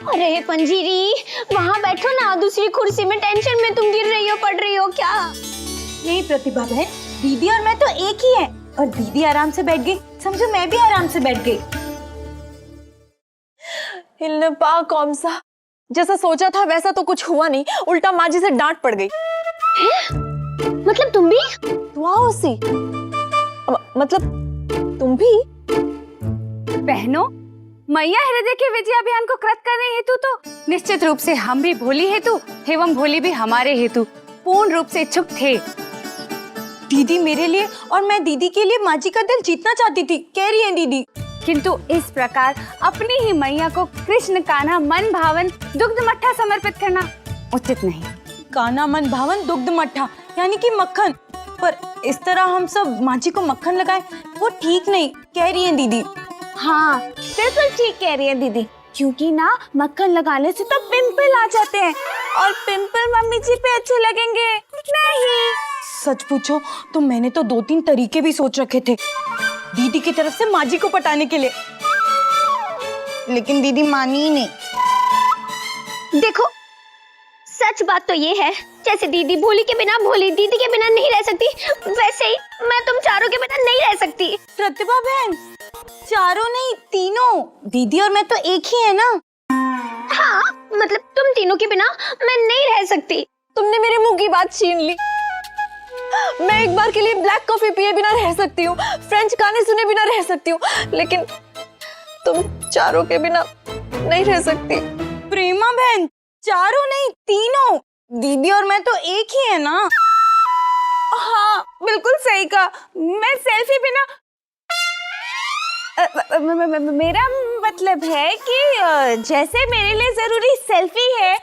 अरे पंजीरी, वहाँ बैठो ना, दूसरी कुर्सी में। टेंशन में तुम गिर रही हो, पड़ रही हो क्या? नहीं प्रतिभा बहन, दीदी और मैं तो एक ही हैं। और दीदी आराम से बैठ गई, समझो मैं भी आराम से बैठ गई। हिलने पा कौन सा, जैसा सोचा था वैसा तो कुछ हुआ नहीं, उल्टा माँ जी से डांट पड़ गई। मतलब तुम भी? वाह सी, मतलब तुम भी? बहनों, मैया हृदय के विजय अभियान को कृत करने हेतु तो निश्चित रूप से हम भी भोली हेतु एवं भोली भी हमारे हेतु पूर्ण रूप से इच्छुक थे। दीदी मेरे लिए और मैं दीदी के लिए माँ जी का दिल जीतना चाहती थी, कह रही है दीदी। किंतु इस प्रकार अपनी ही मैया को कृष्ण कान्हा मन भावन दुग्ध मट्ठा समर्पित करना उचित नहीं। कान्हा मन भावन दुग्ध मट्ठा यानी कि मक्खन, पर इस तरह हम सब माँ जी को मक्खन लगाए वो ठीक नहीं, कह रही है दीदी। हाँ बिल्कुल ठीक कह रही है दीदी, क्योंकि ना मक्खन लगाने से तो पिंपल आ जाते हैं और पिंपल मम्मी जी पे अच्छे लगेंगे नहीं। सच पूछो तो मैंने तो 2-3 तरीके भी सोच रखे थे दीदी की तरफ से माँ जी को पटाने के लिए, लेकिन दीदी मानी ही नहीं। देखो, सच बात तो ये है, जैसे दीदी भोली के बिना भोली दीदी के बिना नहीं रह सकती, वैसे ही मैं तुम चारों के बिना नहीं रह सकती। प्रतिभा बहन, चारों नहीं तीनों, दीदी और मैं तो एक ही है ना। हाँ, मतलब तुम तीनों के बिना मैं नहीं रह सकती। तुमने मेरे मुंह की बात छीन ली। मैं एक बार के लिए ब्लैक कॉफी पिए बिना रह सकती हूँ, फ्रेंच गाने सुने बिना रह सकती हूँ, लेकिन तुम चारों के बिना नहीं रह सकती। प्रेमा बहन, चारों नहीं तीनों, दीदी और मैं तो एक ही है ना। हाँ बिल्कुल सही कहा, मैं सेल्फी बिना मेरा मतलब है कि जैसे मेरे लिए जरूरी सेल्फी है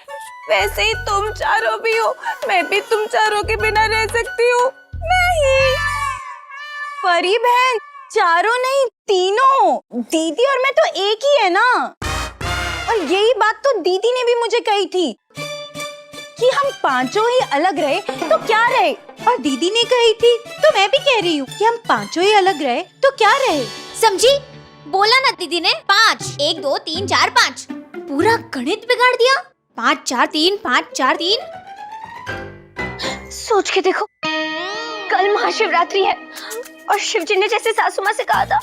वैसे ही तुम चारों भी हो, मैं भी तुम चारों के बिना रह सकती हूँ नहीं। परी बहन, चारों नहीं तीनों, दीदी और मैं तो एक ही है ना। और यही बात तो दीदी ने भी मुझे कही थी कि हम पांचों ही अलग रहे तो क्या रहे, और दीदी ने कही थी तो मैं भी कह रही हूँ कि हम पांचों ही अलग रहे तो क्या रहे। समझी? बोला ना दीदी ने 5, 1 2 3 4 5, पूरा गणित बिगाड़ दिया। 5 4 3 5 4 3। सोच के देखो, कल महाशिवरात्रि है और शिवजी ने जैसे सासू माँ से कहा था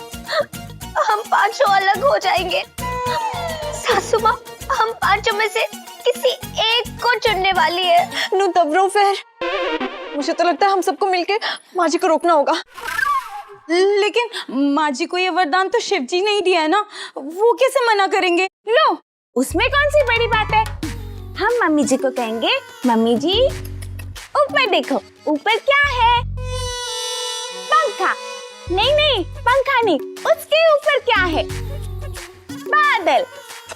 हम पांचों अलग हो जाएंगे। सासू माँ हम पांचों में से किसी एक को चुनने वाली है। नु तब फिर मुझे तो लगता है हम सबको मिलके माँ जी को रोकना होगा। लेकिन माँ जी को ये वरदान तो शिव जी ने ही दिया है ना, वो कैसे मना करेंगे। लो, उसमें कौन सी बड़ी बात है। हम मम्मी जी को कहेंगे, मम्मी जी ऊपर देखो, ऊपर क्या है? पंखा। नहीं नहीं, पंखा नहीं, उसके ऊपर क्या है? बादल।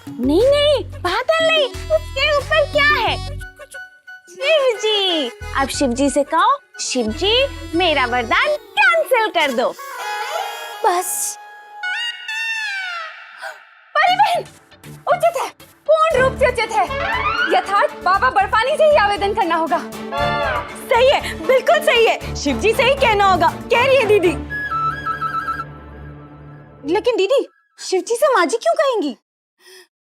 नहीं नहीं, बादल नहीं, उसके ऊपर क्या है? शिव जी। अब शिव जी से कहो, शिव जी मेरा वरदान कैंसिल कर दो। बस। परी बहन, उचित है, पूर्ण रूप से उचित है। यथार्थ बाबा बर्फानी से ही आवेदन करना होगा। सही है, बिल्कुल सही है, शिव जी से ही कहना होगा, कह रही है दीदी। लेकिन दीदी, शिव जी से माँ जी क्यों कहेंगी?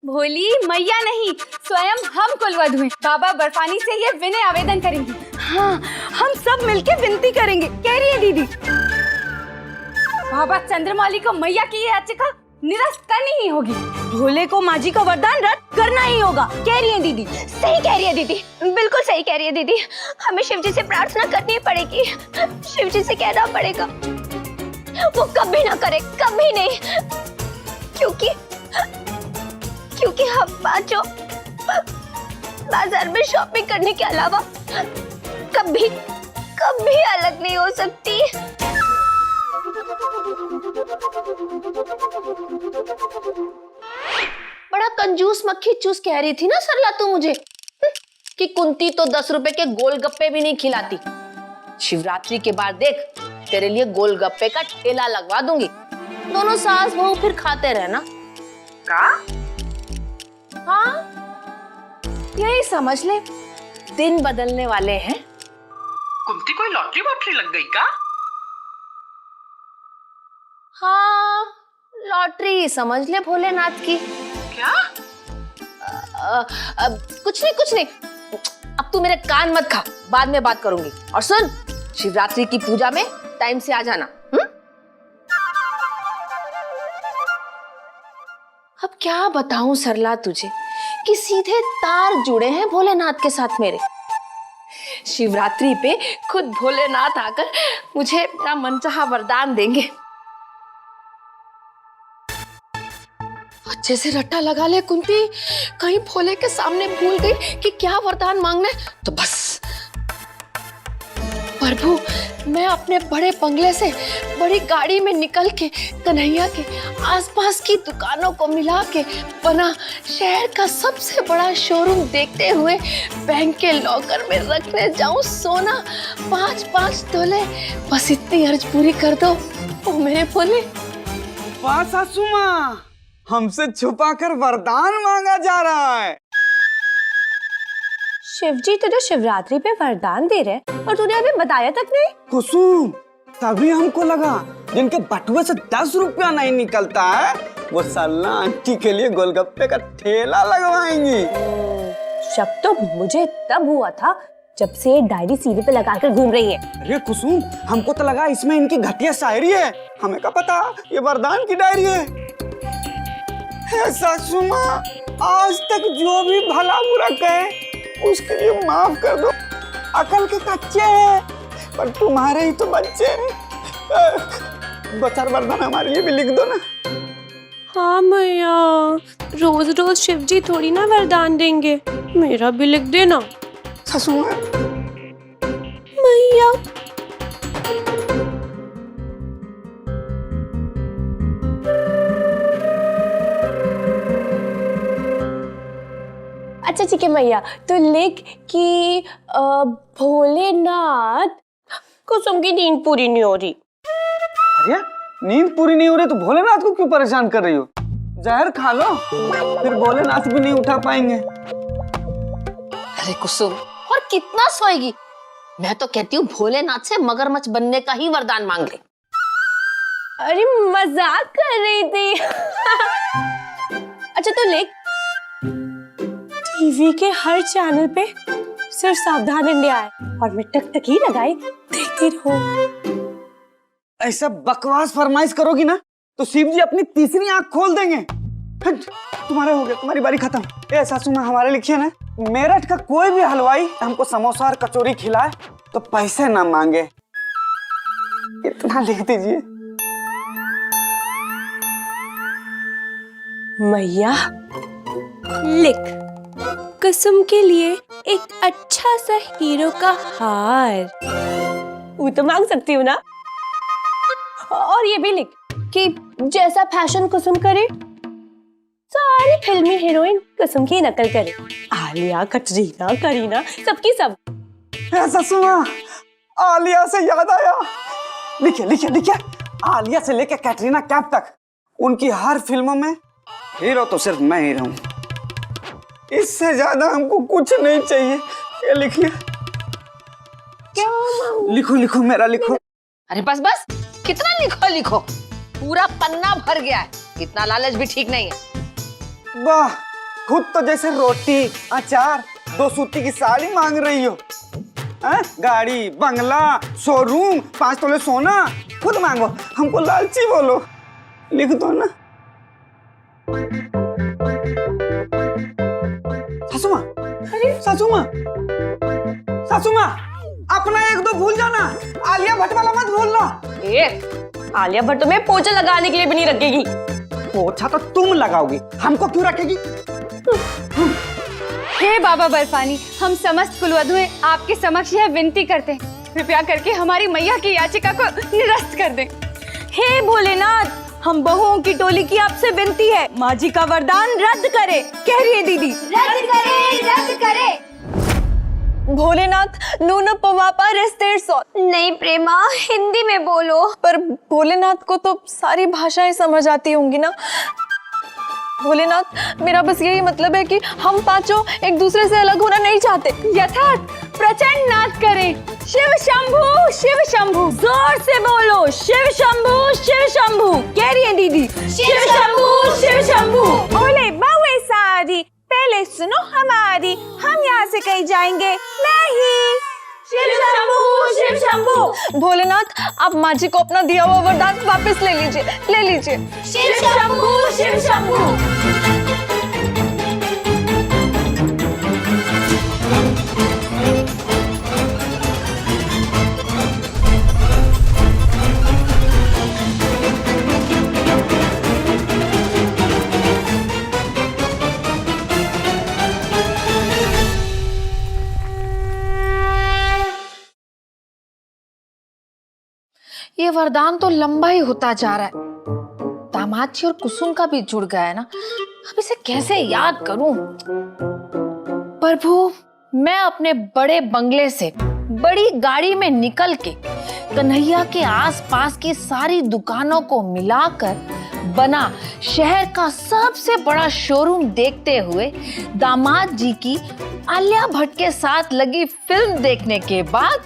भोली मैया नहीं, स्वयं हम कुलवधु हैं, बाबा बर्फानी से ये विनय आवेदन करेंगी। हाँ, हम सब मिलके विनती करेंगे, कह रही है दीदी। बाबा चंद्रमौली को मैया की ये याचिका निरस्त करनी ही होगी। भोले को माँ जी का वरदान रद्द करना ही होगा, कह रही है दीदी। सही कह रही है दीदी, बिल्कुल सही कह रही है दीदी। हमें शिव जी से प्रार्थना करनी पड़ेगी, शिव जी से कहना पड़ेगा वो कभी ना करे, कभी नहीं, क्योंकि हम पांचों बाजार में शॉपिंग करने के अलावा कभी अलग नहीं हो सकती। बड़ा कंजूस मक्खी चूस कह रही थी ना सरला तू मुझे कि कुंती तो 10 रुपए के गोलगप्पे भी नहीं खिलाती। शिवरात्रि के बाद देख तेरे लिए गोलगप्पे का ठेला लगवा दूंगी, दोनों सास बहू फिर खाते रहना। का? हाँ यही समझ ले, दिन बदलने वाले हैं। कुंती कोई लॉटरी वॉटरी लग गई का? हाँ लॉटरी समझ ले भोलेनाथ की। क्या? कुछ नहीं। अब तू मेरे कान मत खा, बाद में बात करूंगी। और सुन, शिवरात्रि की पूजा में टाइम से आ जाना। अब क्या बताऊं सरला तुझे कि सीधे तार जुड़े हैं भोलेनाथ के साथ मेरे। शिवरात्रि पे खुद भोलेनाथ आकर मुझे मेरा मनचाहा वरदान देंगे। अच्छे से रट्टा लगा ले कुंती, कहीं भोले के सामने भूल गई कि क्या वरदान मांगना है तो बस। प्रभु, मैं अपने बड़े बंगले से बड़ी गाड़ी में निकल के कन्हैया के आसपास की दुकानों को मिला के बना शहर का सबसे बड़ा शोरूम देखते हुए बैंक के लॉकर में रखने जाऊं सोना 5-5 तोले। बस इतनी अर्ज पूरी कर दो ओ मेरे भोले। वाह सासू माँ, हमसे छुपा कर वरदान मांगा जा रहा है। शिवजी तुझे शिवरात्रि पे वरदान दे रहे और तूने अभी बताया तक नहीं। कुसुम, तभी हमको लगा जिनके बटुए से 10 रुपया नहीं निकलता है वो सरला आंटी के लिए गोलगप्पे का ठेला लगवाएंगी। शक तो मुझे तब हुआ था जब से डायरी सीधे पे लगाकर घूम रही है। अरे कुसुम, हमको तो लगा इसमें इनकी घटिया शायरी है, हमें क्या पता ये वरदान की डायरी है। हे सासू माँ, आज तक जो भी भला बुरा कहे उसके लिए माफ कर दो। अकल के कच्चे हैं पर तुम्हारे ही तो बच्चे हैं। 2-4 वरदान हमारे लिए भी लिख दो ना। हाँ मैया, रोज रोज शिवजी थोड़ी ना वरदान देंगे, मेरा भी लिख देना। सासू माँ, मैया अच्छा ठीक है मैया, तो लिख कि भोलेनाथ कुसुम की नींद पूरी नहीं हो रही। अरे नींद पूरी नहीं हो रही तो भोलेनाथ को क्यों परेशान कर रही हो? जहर खा लो, फिर भोलेनाथ भी नहीं उठा पाएंगे। अरे कुसुम, और कितना सोएगी? मैं तो कहती हूँ भोलेनाथ से मगरमच्छ बनने का ही वरदान मांग ले। अरे मजाक कर रही थी। अच्छा तो लिख, टीवी के हर चैनल पे सिर्फ सावधान इंडिया है और मैं टकटकी लगाई देखती रहूं। ऐसा बकवास फरमाइश करोगी ना तो शिव जी अपनी तीसरी आंख खोल देंगे। तुम्हारे हो गया, तुम्हारी बारी खत्म। ए सासू माँ, हमारे लिखिए ना, मेरठ का कोई भी हलवाई हमको समोसा और कचौरी खिलाए तो पैसे ना मांगे, इतना लिख दीजिए। मैया लिख, कुसुम के लिए एक अच्छा सा हीरो का हार। वो तो मांग सकती हूँ ना। और ये भी लिख कि जैसा फैशन कुसुम करे सारी फिल्मी हीरोइन कुसुम की नकल करे। आलिया, कटरीना, करीना, सबकी सब। सासू माँ, आलिया से याद आया, लिखिए लिखिए लिखिए, आलिया से लेकर कैटरीना कैफ तक उनकी हर फिल्मों में हीरो तो सिर्फ मैं ही रहूं। इससे ज्यादा हमको कुछ नहीं चाहिए। ये लिखिए। क्या लिखो लिखो, मेरा लिखो। अरे बस बस, कितना लिखो, पूरा पन्ना भर गया है। इतना लालच भी ठीक नहीं है। वाह, खुद तो जैसे रोटी, अचार, 2 सूती की साड़ी मांग रही हो। गाड़ी, बंगला, शोरूम, 5 तोले सोना, खुद मांगो, हमको लालची बोलो। लिख दो ना। सासू माँ, अपना 1-2 भूल जाना, आलिया भट्ट वाला मत भूलना। आलिया भट्ट में पोछा लगाने के लिए भी नहीं रखेगी। पोछा तो तुम लगाओगी, हमको क्यों रखेगी? हे बाबा बर्फानी, हम समस्त कुलवधुएं आपके समक्ष यह विनती करते हैं, कृपया करके हमारी मैया की याचिका को निरस्त कर दें। हे भोलेनाथ, हम बहुओं की टोली की आपसे विनती है, माँ जी का वरदान रद्द करे। कह रही है दीदी, रद्द करे। भोलेनाथ, नून पवापा रेस्तेर सौ। नहीं प्रेमा, हिंदी में बोलो। पर भोलेनाथ को तो सारी भाषाएं समझ आती होंगी ना। भोलेनाथ, मेरा बस यही मतलब है कि हम पांचों एक दूसरे से अलग होना नहीं चाहते। यथार्थ प्रचंड नाद करें। शिव शंभू, शिव शंभू। जोर से बोलो, शिव शंभू, शिव शंभू। कह रही है दीदी, शिव शंभू, शिव शंभू। ओले बावे सारी, पहले सुनो से कहीं जाएंगे नहीं। शिव शंभू, शिव शंभू। भोलेनाथ, आप माँ जी को अपना दिया हुआ वरदान वापस ले लीजिए, ले लीजिए। शिव शंभू, शिव शंभू। ये वरदान तो लंबा ही होता जा रहा है। दामाद जी और कुसुम का भी जुड़ गया है ना, अब इसे कैसे याद करूं? प्रभु, मैं अपने बड़े बंगले से बड़ी गाड़ी में निकल के कन्हैया के आसपास की सारी दुकानों को मिलाकर बना शहर का सबसे बड़ा शोरूम देखते हुए दामाद जी की आलिया भट्ट के साथ लगी फिल्म देखने के बाद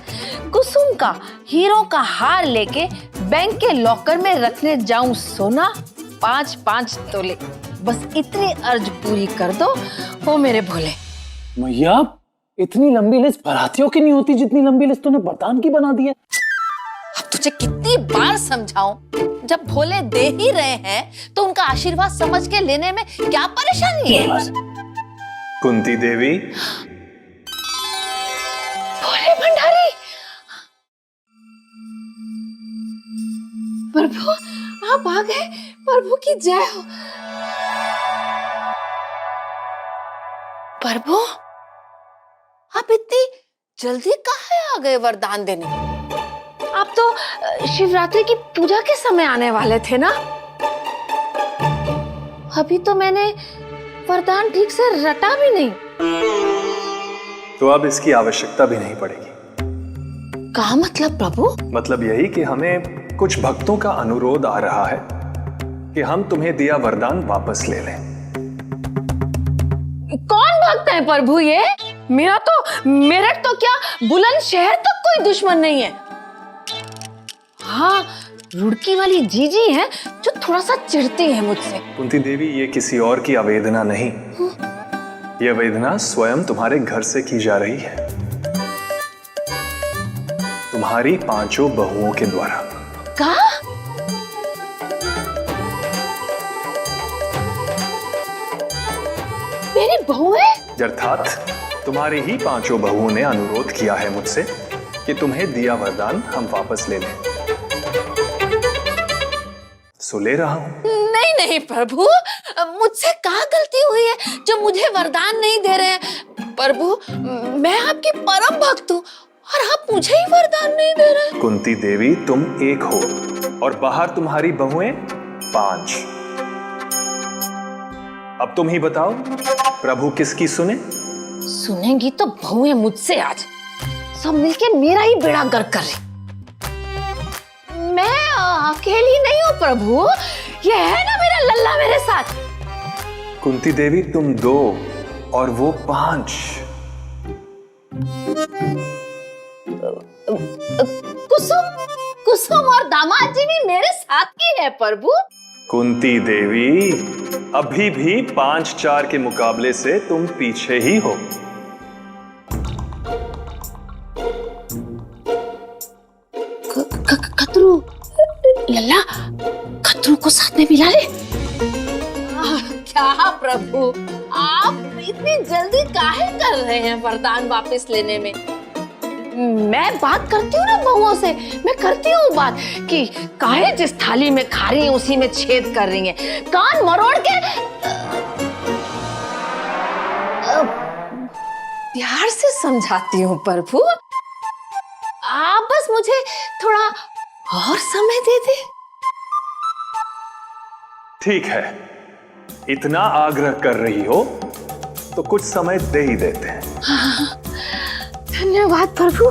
कुसुम का हीरो का हार लेके बैंक के लॉकर में रखने जाऊं सोना 5-5 तोले। बस इतनी अर्ज पूरी कर दो, ओ मेरे भोले। मैया, इतनी लंबी लिस्ट बारातियों की नहीं होती जितनी लंबी लिस्ट तूने वरदान की बना दी है। अब तुझे कितनी बार समझाऊं, जब भोले दे ही रहे हैं तो उनका आशीर्वाद समझ के लेने में क्या परेशानी है? कुंती देवी। भोले भंडारी। प्रभु, आप आ गए। प्रभु की जय हो। प्रभु, आप इतनी जल्दी कहाँ आ गए वरदान देने? आप तो शिवरात्रि की पूजा के समय आने वाले थे ना? अभी तो मैंने वरदान ठीक से रटा भी नहीं। तो अब इसकी आवश्यकता भी नहीं पड़ेगी। क्या मतलब प्रभु? मतलब यही कि हमें कुछ भक्तों का अनुरोध आ रहा है कि हम तुम्हें दिया वरदान वापस ले लें। कौन भक्त है प्रभु ये? मेरठ तो क्या, बुलंदशहर तक कोई दुश्मन नहीं है। हाँ, रुड़की वाली जीजी है जो थोड़ा सा चिढ़ती है मुझसे। कुंती देवी, ये किसी और की आवेदना नहीं, यह वेदना स्वयं तुम्हारे घर से की जा रही है, तुम्हारी 5 बहुओं के द्वारा। का? मेरी बहुएं? अर्थात तुम्हारी ही 5 बहुओं ने अनुरोध किया है मुझसे कि तुम्हें दिया वरदान हम वापस ले लें। सो ले रहा हूं। नहीं प्रभु, मुझसे क्या गलती हुई है जो मुझे वरदान नहीं दे रहे हैं? प्रभु, मैं आपकी परम भक्त हूँ और आप मुझे ही वरदान नहीं दे रहे। कुंती देवी, तुम 1 हो और बाहर तुम्हारी बहुएं 5। अब तुम ही बताओ, प्रभु किसकी सुने? सुनेंगी तो बहुएं मुझसे आज सब मिलके मेरा ही बेड़ा गर्क कर रही। मैं अकेली नहीं हूँ प्रभु, ये है ना मेरा लल्ला मेरे साथ। कुंती देवी, तुम 2 और वो 5। कुसुम और दामाद जी भी मेरे साथ ही है प्रभु। कुंती देवी, अभी भी 5-4 के मुकाबले से तुम पीछे ही हो। खतरू, लल्ला, खतरू को साथ में मिला ले। क्या प्रभु, आप इतनी जल्दी काहे कर रहे हैं वरदान वापस लेने में? मैं बात करती हूँ ना बहुओं से, मैं करती हूँ बात कि काहे जिस थाली में खा रही हैं उसी में छेद कर रही हैं, कान मरोड़ के। प्यार से समझाती हूँ प्रभु, आप बस मुझे थोड़ा और समय दे दे। ठीक है, इतना आग्रह कर रही हो तो कुछ समय दे ही देते हैं। हाँ, धन्यवाद प्रभु।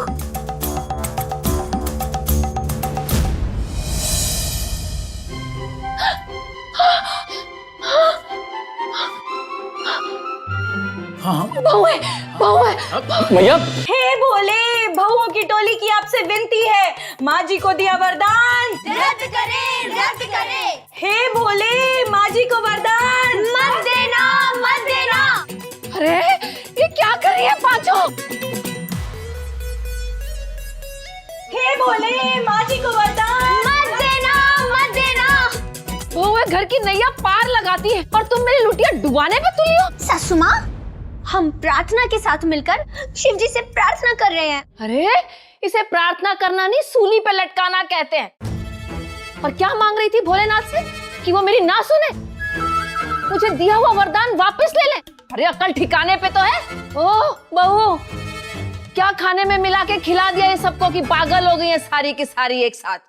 मैया, हे भोले, बहुओं की टोली की आपसे विनती है, माँ जी को दिया वरदान रद्द करें, रद्द करें। हे भोले, माँ जी को वरदान मत देना, मत देना। अरे ये क्या कर रही है पांचों? भोले माँ जी को वरदान मत देना, मत देना। वो घर की नैया पार लगाती है और तुम मेरी लुटिया डुबाने पे तुली हो। सासू माँ, हम प्रार्थना के साथ मिलकर शिव जी से प्रार्थना कर रहे हैं। अरे इसे प्रार्थना करना नहीं, सूली पे लटकाना कहते हैं। और क्या मांग रही थी भोलेनाथ से कि वो मेरी ना सुने, मुझे दिया हुआ वरदान वापस ले ले। अरे अकल ठिकाने पे तो है। ओह बहू, क्या खाने में मिला के खिला दिया ये सबको कि पागल हो गई है सारी की सारी एक साथ।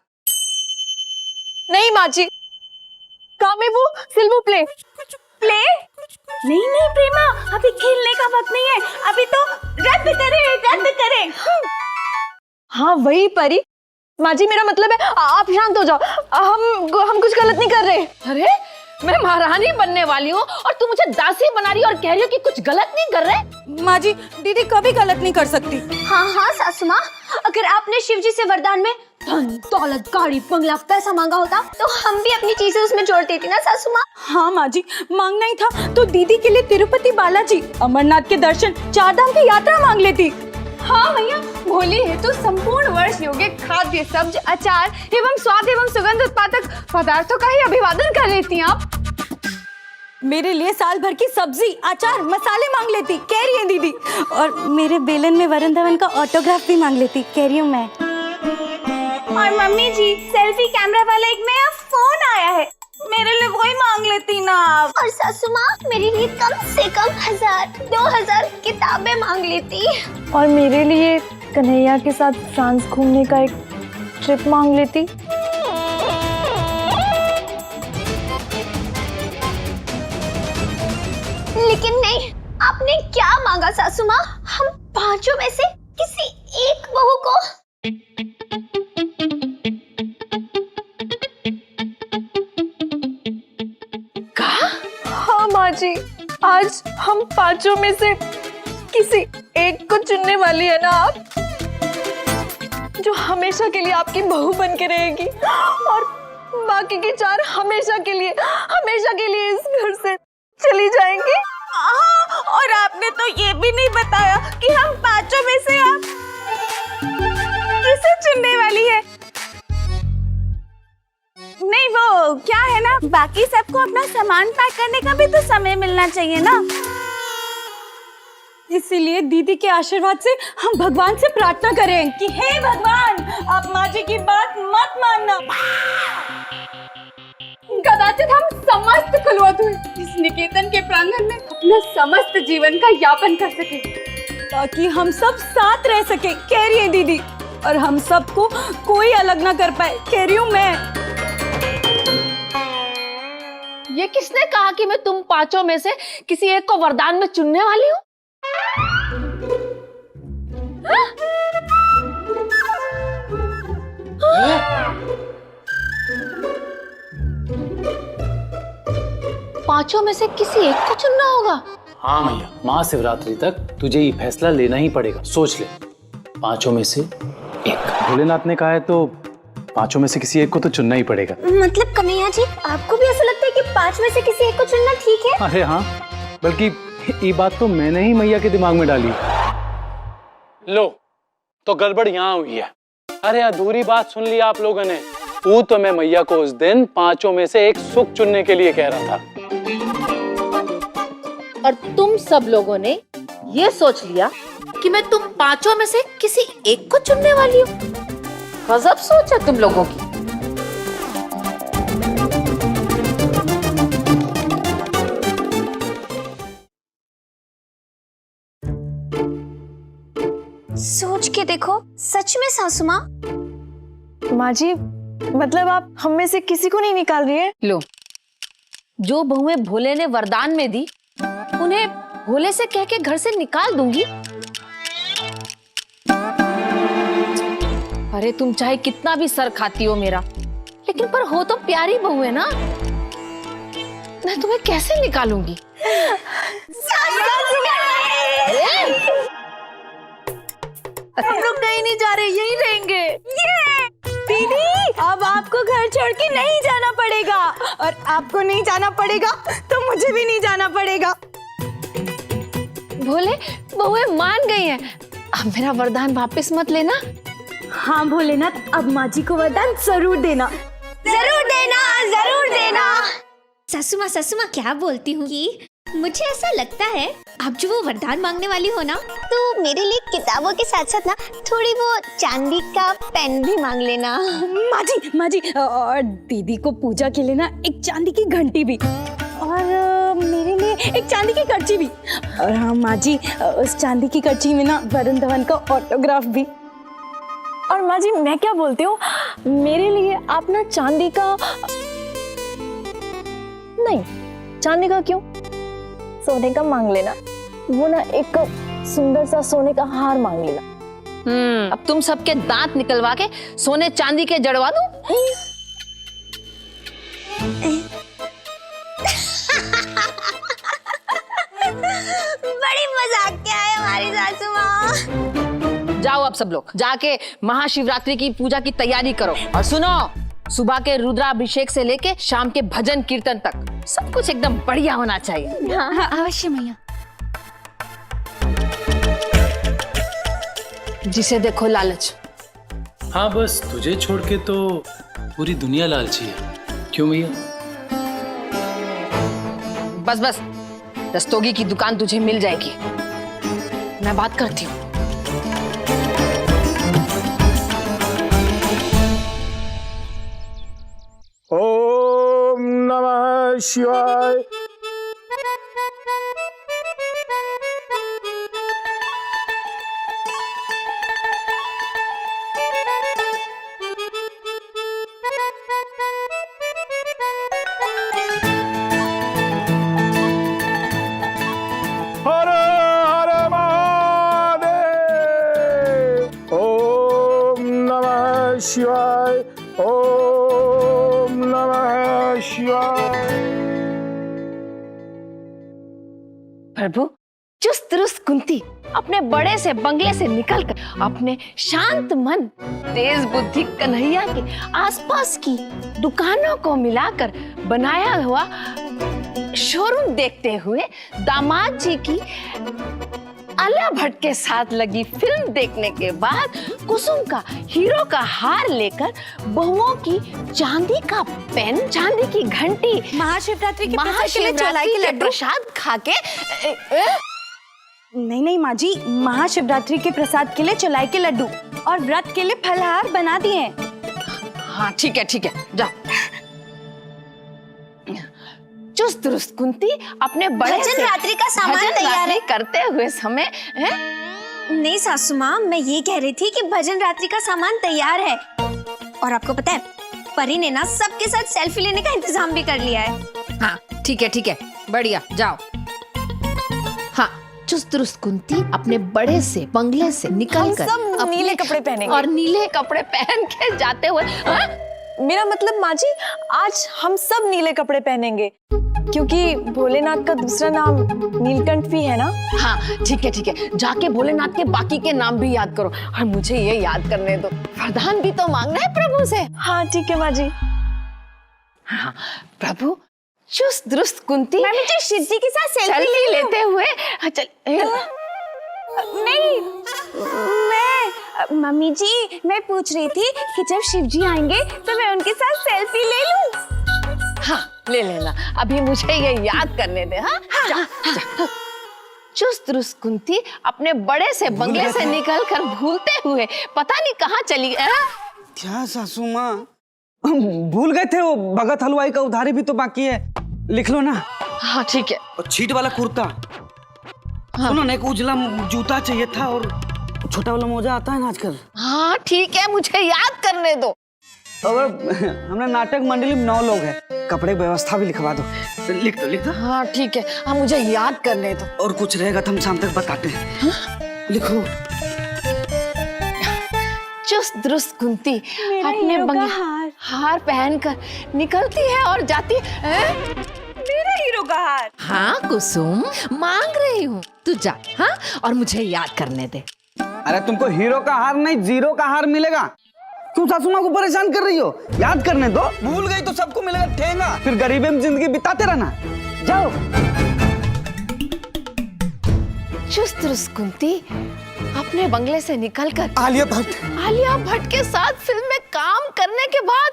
नहीं माँ जी, काम है वो सिल्वू प्ले। प्ले? नहीं नहीं प्रेमा, अभी खेलने का वक्त नहीं है, अभी तो रद्द करें। हाँ वही परी। माँ जी मेरा मतलब है आप शांत हो जाओ, हम कुछ गलत नहीं कर रहे। अरे मैं महारानी बनने वाली हूँ और तू मुझे दासी बना रही हो और कह रही हो कि कुछ गलत नहीं कर रहे। माँ जी, दीदी कभी गलत नहीं कर सकती। हाँ हाँ सासू माँ, अगर आपने शिव जी से वरदान में धन दौलत गाड़ी बंगला पैसा मांगा होता तो हम भी अपनी चीजें उसमें जोड़ देती ना सासू माँ। हाँ माँ जी, मांगना ही था तो दीदी के लिए तिरुपति बालाजी, अमरनाथ के दर्शन, 4 धाम की यात्रा मांग लेती। हाँ भैया, होली है तो संपूर्ण वर्ष योग्य खाद्य सब्ज अचार एवं स्वाद एवं सुगंध उत्पादक पदार्थों का ही अभिवादन कर लेती हैं आप। मेरे लिए साल भर की सब्जी, अचार, मसाले मांग लेती, कह रही है दीदी। और मेरे बेलन में वरुण धवन का ऑटोग्राफ भी मांग लेती, कह रही हूँ मैं। और मम्मी जी, सेल्फी कैमरा वाला एक नया फोन आया है, मेरे लिए वही मांग लेती ना आप। और सासू माँ, मेरे लिए कम से कम 1000-2000 किताबें मांग लेती। और मेरे लिए कन्हैया के साथ फ्रांस घूमने का एक ट्रिप मांग लेती। लेकिन नहीं, आपने क्या मांगा सासू माँ? हम पांचों में से किसी एक बहू को। हाँ माँ जी, आज हम पांचों में से किसी एक को चुनने वाली है ना आप, जो हमेशा के लिए आपकी बहू बन के रहेगी और बाकी के 4 हमेशा के लिए इस घर से चली जाएंगी। हाँ, और आपने तो ये भी नहीं बताया कि हम पांचों में से आप किसे चुनने वाली है। नहीं वो क्या है ना, बाकी सबको अपना सामान पैक करने का भी तो समय मिलना चाहिए ना। इसीलिए दीदी के आशीर्वाद से हम भगवान से प्रार्थना करें कि हे भगवान, आप माँ जी की बात मत मानना। कदाचित हम समस्त खलवतु इस निकेतन के प्रांगण में अपना समस्त जीवन का यापन कर सके, ताकि हम सब साथ रह सके, कह रही है दीदी। और हम सबको कोई अलग ना कर पाए, कह रही हूँ मैं। ये किसने कहा कि मैं तुम पांचों में से किसी एक को वरदान में चुनने वाली हूँ? पांचों में से किसी एक को चुनना होगा? हाँ मैया, महाशिवरात्रि तक तुझे ये फैसला लेना ही पड़ेगा। सोच ले, 5 में से एक। भोलेनाथ ने कहा है तो 5 में से किसी एक को तो चुनना ही पड़ेगा। मतलब कन्हैया जी, आपको भी ऐसा लगता है कि 5 में से किसी एक को चुनना ठीक है? अरे हाँ, बल्कि ये बात तो मैंने ही मैया के दिमाग में डाली। लो, तो गड़बड़ यहाँ हुई है। अरे अधूरी बात सुन ली आप लोगों ने। वो तो मैं मैया को उस दिन 5 में से एक सुख चुनने के लिए कह रहा था, और तुम सब लोगों ने ये सोच लिया कि मैं तुम पांचों में से किसी एक को चुनने वाली हूँ। गजब सोच है तुम लोगों की। सोच के देखो, सच में सासू माँ। माँ जी, मतलब आप हम में से किसी को नहीं निकाल रही है? लो, जो बहुएं भोले ने वरदान में दी उन्हें भोले से कह के घर से निकाल दूंगी। अरे तुम चाहे कितना भी सर खाती हो मेरा, लेकिन पर हो तो प्यारी बहू है ना, मैं तुम्हें कैसे निकालूंगी? हम लोग कहीं नहीं जा रहे, यहीं रहेंगे। दीदी, अब आपको घर छोड़ के नहीं जाना पड़ेगा, और आपको नहीं जाना पड़ेगा तो मुझे भी नहीं जाना पड़ेगा। भोले, बहुएं मान गई हैं। अब मेरा वरदान वापस मत लेना। हाँ भोलेनाथ, अब माँ जी को वरदान जरूर देना। जरूर देना, जरूर देना। सासू माँ क्या बोलती हूँ कि मुझे ऐसा लगता है आप जो वो वरदान मांगने वाली हो ना, तो मेरे लिए किताबों के साथ साथ ना थोड़ी वो चांदी का पेन भी मांग लेना। माँ जी और दीदी को पूजा के लिए ना एक चांदी की घंटी भी, और मेरे लिए एक चांदी की करची भी। और हाँ माँ जी, उस चांदी की करची में ना वरुण धवन का ऑटोग्राफ भी। और माँ जी मैं क्या बोलती हूँ, मेरे लिए आप ना चांदी का नहीं, चांदी का क्यों, सोने का मांग लेना। वो ना एक सुंदर सा सोने का हार मांग लेना। अब तुम सबके दांत निकलवा के सोने चांदी के जड़वा दूं? बड़ी मजाकिया है हमारी सासू माँ। जाओ अब सब लोग जाके महाशिवरात्रि की पूजा की तैयारी करो। और सुनो, सुबह के रुद्राभिषेक से लेके शाम के भजन कीर्तन तक सब कुछ एकदम बढ़िया होना चाहिए। हाँ, अवश्य मैया। जिसे देखो लालच। हाँ बस तुझे छोड़ के तो पूरी दुनिया लालची है, क्यों भैया? बस बस, रस्तोगी की दुकान तुझे मिल जाएगी, मैं बात करती हूँ। ओम नमः शिवाय। हर हर महादेव। ओम नमः शिवाय। ओम नमः शिवाय। प्रभु, चुस्त दुरुस्त कुंती अपने बड़े से बंगले से निकलकर अपने शांत मन तेज बुद्धि कन्हैया के आसपास की दुकानों को मिलाकर बनाया हुआ शोरूम देखते हुए दामाद जी की आलिया भट्ट के साथ लगी फिल्म देखने के बाद कुसुम का हीरो का हार लेकर बहुओं की चांदी का पेन, चांदी की घंटी, महाशिवरात्रि के प्रसाद खा के नहीं माँ जी, महाशिवरात्रि के प्रसाद के लिए चौलाई के लड्डू और व्रत के लिए फलहार बना दिए हैं। हाँ ठीक है जाओ। चुस्त दुरुस्त कुंती अपने बड़े भजन रात्रि का सामान तैयार है करते हुए समय है? नहीं सासू माँ, मैं ये कह रही थी कि भजन रात्रि का सामान तैयार है। और आपको पता है, परी ने ना सबके साथ सेल्फी लेने का इंतजाम भी कर लिया है। हाँ ठीक है, बढ़िया, जाओ। हाँ, चुस्त दुरुस्त कुंती अपने बड़े से बंगले से निकलकर सब नीले कपड़े पहनेंगे। और नीले कपड़े पहन के जाते हुए। हाँ? मेरा मतलब माँ जी, आज हम सब नीले कपड़े पहनेंगे, क्योंकि भोलेनाथ का दूसरा नाम नीलकंठ भी है ना। हाँ ठीक है, जाके भोलेनाथ के बाकी के नाम भी याद करो और मुझे ये याद करने दो, वरदान भी तो मांगना है प्रभु से। हाँ ठीक है माँ जी। हाँ प्रभु, चुस्त दुरुस्त कुंती मुझे शिव जी के साथ सेल्फी लेते हुए चल। नहीं, मम्मी जी मैं पूछ रही थी कि जब शिव जी आएंगे तो मैं उनके साथ सेल्फी ले लूं। हाँ ले लेना, अभी मुझे ये याद करने दे। हाँ, जा। चुस्त दुरुस्त कुंती अपने बड़े से बंगले से निकलकर भूलते हुए पता नहीं कहाँ चली गई। क्या सासू माँ, भूल गए थे, वो भगत हलवाई का उधारी भी तो बाकी है, लिख लो ना। हाँ ठीक है। और छीट वाला कुर्ता, हाँ। सुनो ना, एक उजला जूता चाहिए था और छोटा वाला मोजा आता है ना आजकल। हाँ ठीक है, मुझे याद करने दो। और हमने नाटक मंडली में 9 लोग हैं, कपड़े व्यवस्था भी लिखवा दो। लिख दो। हाँ ठीक है, हाँ मुझे याद करने दो। और कुछ रहेगा तो हम शाम तक बताते हैं। हाँ? लिखो। चुस्त दुरुस्त कुंती अपने बंगले हार पहनकर निकलती है और जाती है। मेरा हीरो का हार। हाँ कुसुम, मांग रही हूँ, तू जा। हाँ, और मुझे याद करने दे। अरे तुमको हीरो का हार नहीं, जीरो का हार मिलेगा। क्यों सासू माँ को परेशान कर रही हो? याद करने दो, भूल गई तो सबको मिलेगा ठेंगा, फिर गरीबी में जिंदगी बिताते रहना। जाओ। चुस्त दुरुस्त कुंती अपने बंगले से निकलकर आलिया भट्ट। आलिया भट्ट के साथ फिल्म में काम करने के बाद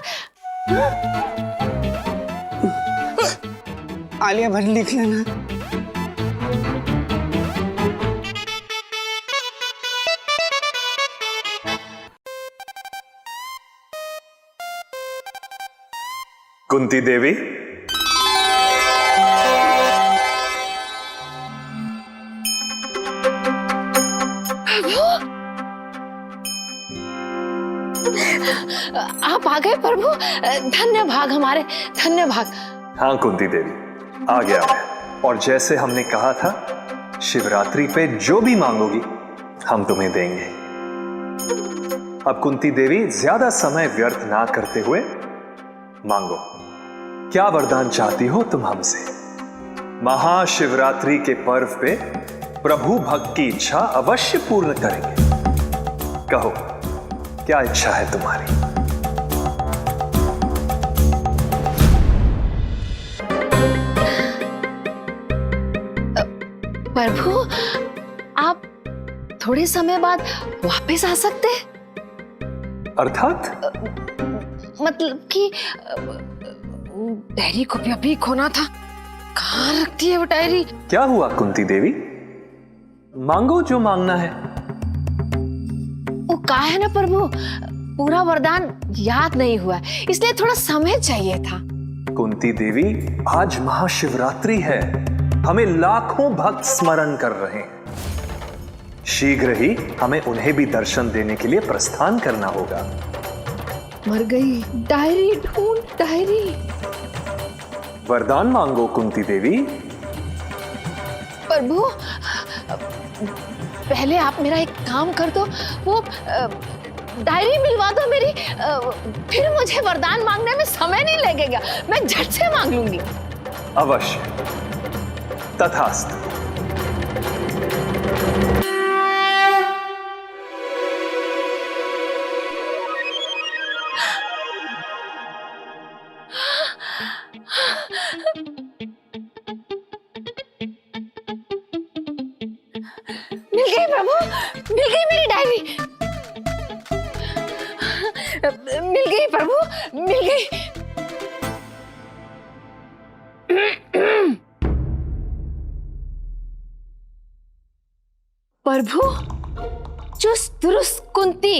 आलिया भट्ट लिख लेना। कुंती देवी, आप आ गए प्रभु। धन्य भाग हमारे, धन्य भाग। हाँ कुंती देवी, आ गया मैं। और जैसे हमने कहा था, शिवरात्रि पे जो भी मांगोगी हम तुम्हें देंगे। अब कुंती देवी, ज्यादा समय व्यर्थ ना करते हुए मांगो। क्या वरदान चाहती हो तुम हमसे? महाशिवरात्रि के पर्व पे प्रभु भक्त की इच्छा अवश्य पूर्ण करेंगे। कहो, क्या इच्छा है तुम्हारी? प्रभु, आप थोड़े समय बाद वापस आ सकते हैं? अर्थात? मतलब कि डायरी को भी अभी खोना था। कहाँ रखती है वो डायरी? क्या हुआ कुंती देवी? मांगो जो मांगना है। वो कहा है ना प्रभु, पूरा वरदान याद नहीं हुआ, इसलिए थोड़ा समय चाहिए था। कुंती देवी, आज महाशिवरात्रि है। हमें लाखों भक्त स्मरण कर रहे हैं। शीघ्र ही हमें उन्हें भी दर्शन देने के लिए प्रस्थान करना होगा। मर गई डायरी, ढूंढ डायरी। वरदान मांगो कुंती देवी। प्रभु, पहले आप मेरा एक काम कर दो, वो डायरी मिलवा दो मेरी, फिर मुझे वरदान मांगने में समय नहीं लगेगा, मैं झट से मांग लूंगी। अवश्य, तथास्तु। मिल गई प्रभु, मिल गई मेरी डायरी। मिल गई प्रभु, मिल गई। प्रभु, चुस्त दुरुस्त कुंती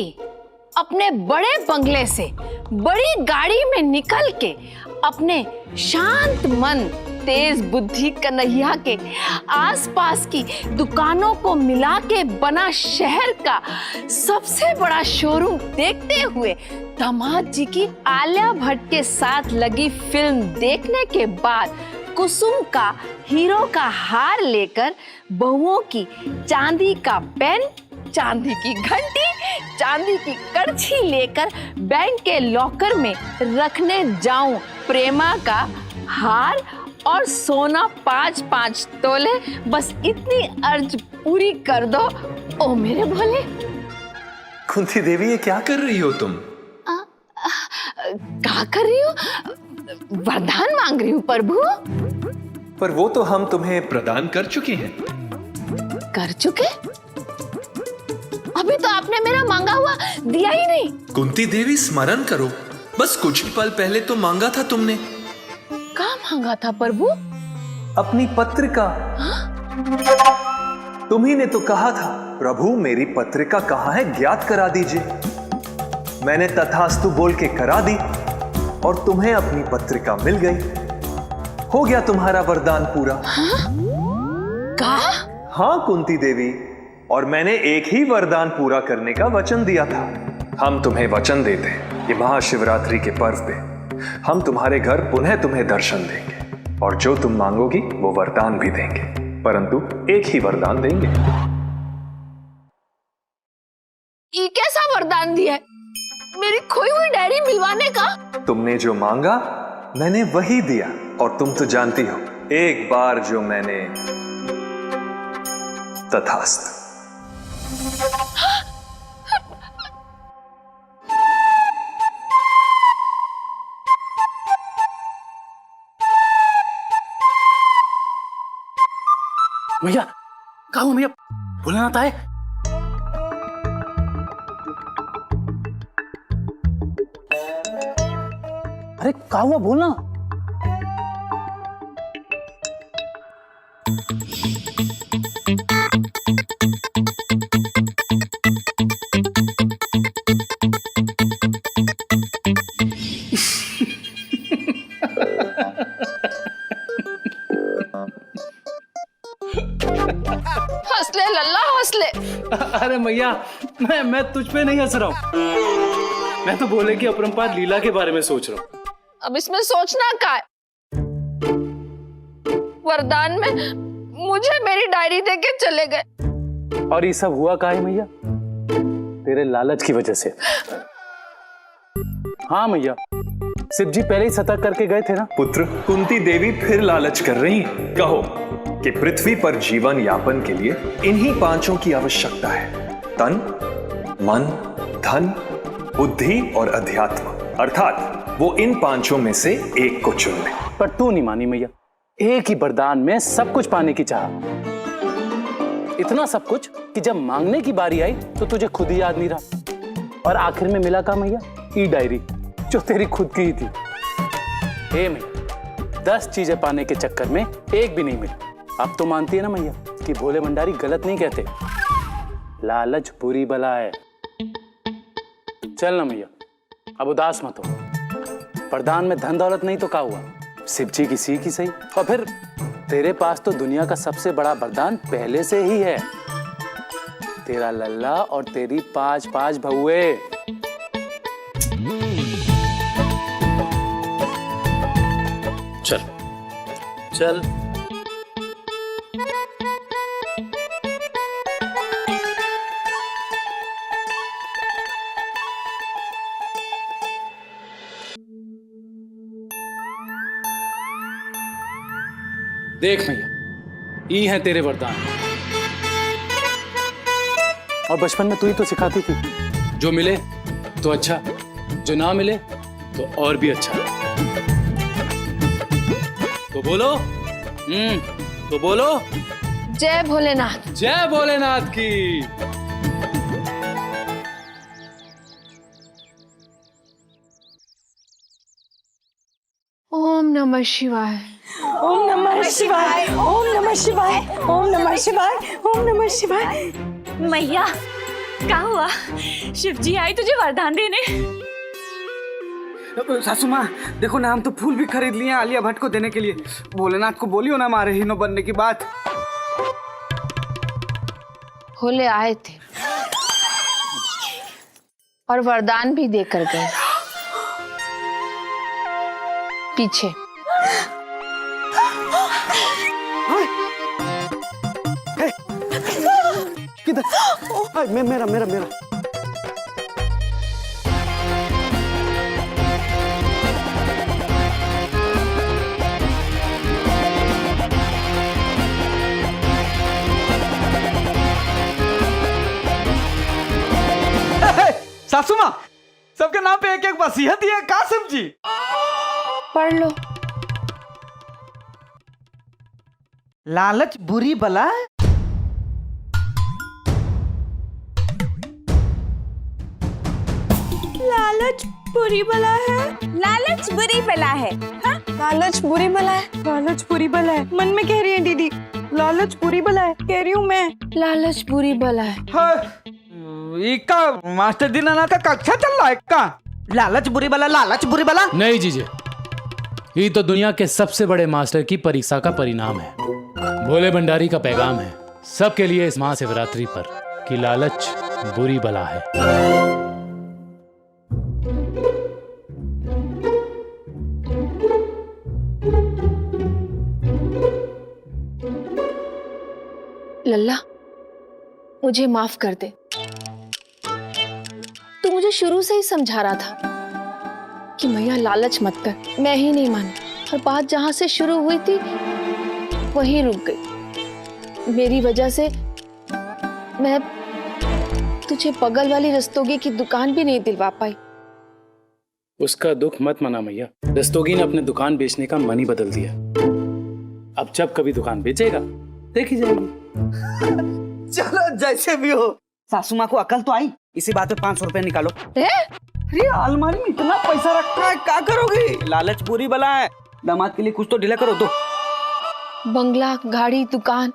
अपने बड़े बंगले से बड़ी गाड़ी में निकल के अपने शांत मन तेज बुद्धि कन्हैया के आसपास की दुकानों को मिला के बना शहर का सबसे बड़ा शोरूम देखते हुए दामाद जी की आलिया भट्ट के साथ लगी फिल्म देखने के बाद कुसुम का हीरो का हार लेकर बहुओं की चांदी का पेन, चांदी की घंटी, चांदी की कड़छी लेकर बैंक के लॉकर में रखने जाऊं प्रेमा का हार और सोना 5-5 तोले, बस इतनी अर्ज पूरी कर दो ओ मेरे भोले। कुंती देवी, ये क्या कर रही हो तुम? क्या कर रही हो? वरदान मांग रही हूँ प्रभु। पर वो तो हम तुम्हें प्रदान कर चुके हैं। कर चुके? अभी तो आपने मेरा मांगा हुआ दिया ही नहीं। कुंती देवी, स्मरण करो, बस कुछ ही पल पहले तो मांगा था तुमने। क्या मांगा था प्रभु? अपनी पत्रिका। तुम्ही ने तो कहा था, प्रभु मेरी पत्रिका कहाँ है, ज्ञात करा दीजिए। मैंने तथास्तु बोल के करा दी और तुम्हें अपनी पत्रिका मिल गई। हो गया तुम्हारा वरदान पूरा। कहा? हाँ कुंती देवी, और मैंने एक ही वरदान पूरा करने का वचन दिया था। हम तुम्हें वचन देते हैं कि महाशिवरात्रि के पर्व पे हम तुम्हारे घर पुनः तुम्हें दर्शन देंगे और जो तुम मांगोगी वो वरदान भी देंगे, परंतु एक ही वरदान देंगे। ये कैसा वरदान दिया है? मेरी खोई हुई डायरी मिलवाने का? तुमने जो मांगा मैंने वही दिया, और तुम तो जानती हो, एक बार जो मैंने तथास्तु। भैया, कहा हूं भैया, भोलेनाथ आए। अरे क्या हुआ बोलना। हंस ले लल्ला, हंस ले। अरे मैया, मैं तुझ पे नहीं हंस रहा हूँ। मैं तो बोले कि अपरंपार लीला के बारे में सोच रहा हूँ। अब इसमें सोचना क्या है? वरदान में मुझे मेरी डायरी दे के चले गए। और ये सब हुआ काहे मैया? तेरे लालच की वजह से। हाँ मैया, शिव जी पहले ही सतर्क करके गए थे ना। पुत्र, कुंती देवी फिर लालच कर रही हैं। कहो कि पृथ्वी पर जीवन यापन के लिए इन्हीं पांचों की आवश्यकता है: तन, मन, धन, बुद्धि और अध्यात्म। अर्थात वो इन पांचों में से एक को चुन ले। पर तू नहीं मानी मैया। एक ही वरदान में सब कुछ पाने की चाह, इतना सब कुछ कि जब मांगने की बारी आई तो तुझे खुद ही याद नहीं रहा। और आखिर में मिला का मैया? ई डायरी, जो तेरी खुद की ही थी। हे मैया, 10 चीजें पाने के चक्कर में एक भी नहीं मिली। अब तो मानती है ना मैया कि भोले भंडारी गलत नहीं कहते। लालच बुरी बला है। चल ना मैया, अब उदास मत हो। वरदान में धन दौलत नहीं तो क्या हुआ, शिव जी की सीख ही सही। और फिर तेरे पास तो दुनिया का सबसे बड़ा वरदान पहले से ही है, तेरा लल्ला और तेरी 5 बहुए। चल चल। देख मैया, ये हैं तेरे वरदान। और बचपन में तू ही तो सिखाती थी, जो मिले तो अच्छा, जो ना मिले तो और भी अच्छा। तो बोलो, तो बोलो। जय भोलेनाथ। जय भोलेनाथ की। ओम नमः शिवाय। ओम नमः शिवाय, ओम नमः शिवाय, ओम नमः शिवाय, ओम नमः शिवाय। मैया, क्या हुआ? शिव जी आई तुझे वरदान देने। सासू माँ देखो ना, हम तो फूल भी खरीद लिए हैं आलिया भट्ट को देने के लिए। भोलेनाथ को बोलियो ना हमारे हीनो बनने की बात। भोले आए थे और वरदान भी देकर गए। पीछे किधर? मेरा मेरा मेरा। सासू माँ, सबके नाम पे एक एक वसीयत है कासिम जी। पढ़ लो। लालच बुरी बला। लालच बुरी बला है। लालच बुरी बला है। हाँ? लालच बुरी बला है। लालच बुरी बला है। मन में कह रही है दीदी, लालच बुरी बला है। कह रही हूँ मैं, लालच बुरी बला है। इका मास्टर दीनानाथ का कक्षा चल रहा है का? लालच बुरी बला, लालच बुरी बला। नहीं जीजे, ये तो दुनिया के सबसे बड़े मास्टर की परीक्षा का परिणाम है। भोले भंडारी का पैगाम है सबके लिए इस महाशिवरात्रि पर कि लालच बुरी बला है। लल्ला, मुझे माफ कर दे। तू मुझे शुरू से ही समझा रहा था कि मैया लालच मत कर। मैं ही नहीं मानी और बात जहां से शुरू हुई थी वहीं रुक गई। मेरी वजह से मैं तुझे बगल वाली रस्तोगी की दुकान भी नहीं दिलवा पाई। उसका दुख मत मना मैया, रस्तोगी ने अपने दुकान बेचने का मन ही बदल दिया। अब जब कभी दुकान बेचेगा देखी जाएगी। चलो जैसे भी हो, सासू माँ को अकल तो आई। इसी बात पे 500 रुपए निकालो। अरे अलमारी में इतना पैसा रखा है, क्या करोगी? लालच पूरी बला है। दामाद के लिए कुछ तो ढीला करो तो। बंगला, गाड़ी, दुकान,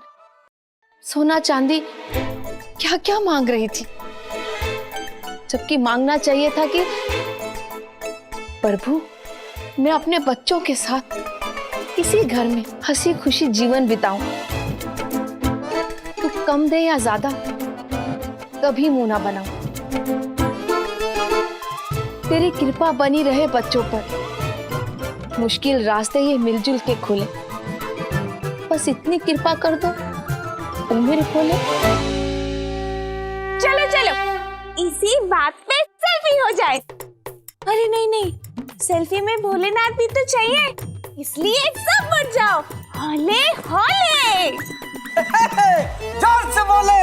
सोना चांदी, क्या क्या मांग रही थी, जबकि मांगना चाहिए था कि प्रभु मैं अपने बच्चों के साथ इसी घर में हंसी खुशी जीवन बिताऊं। तू कम दे या ज्यादा, कभी मुंह ना बनाऊं। तेरी कृपा बनी रहे बच्चों पर, मुश्किल रास्ते ये मिलजुल के खुले। बस इतनी कृपा कर दो, उम्र खोले। चलो चलो, इसी बात पे सेल्फी हो जाए। अरे नहीं नहीं, सेल्फी में भोलेनाथ भी तो चाहिए, इसलिए सब बढ़ जाओ। होले होले। जोर से बोले।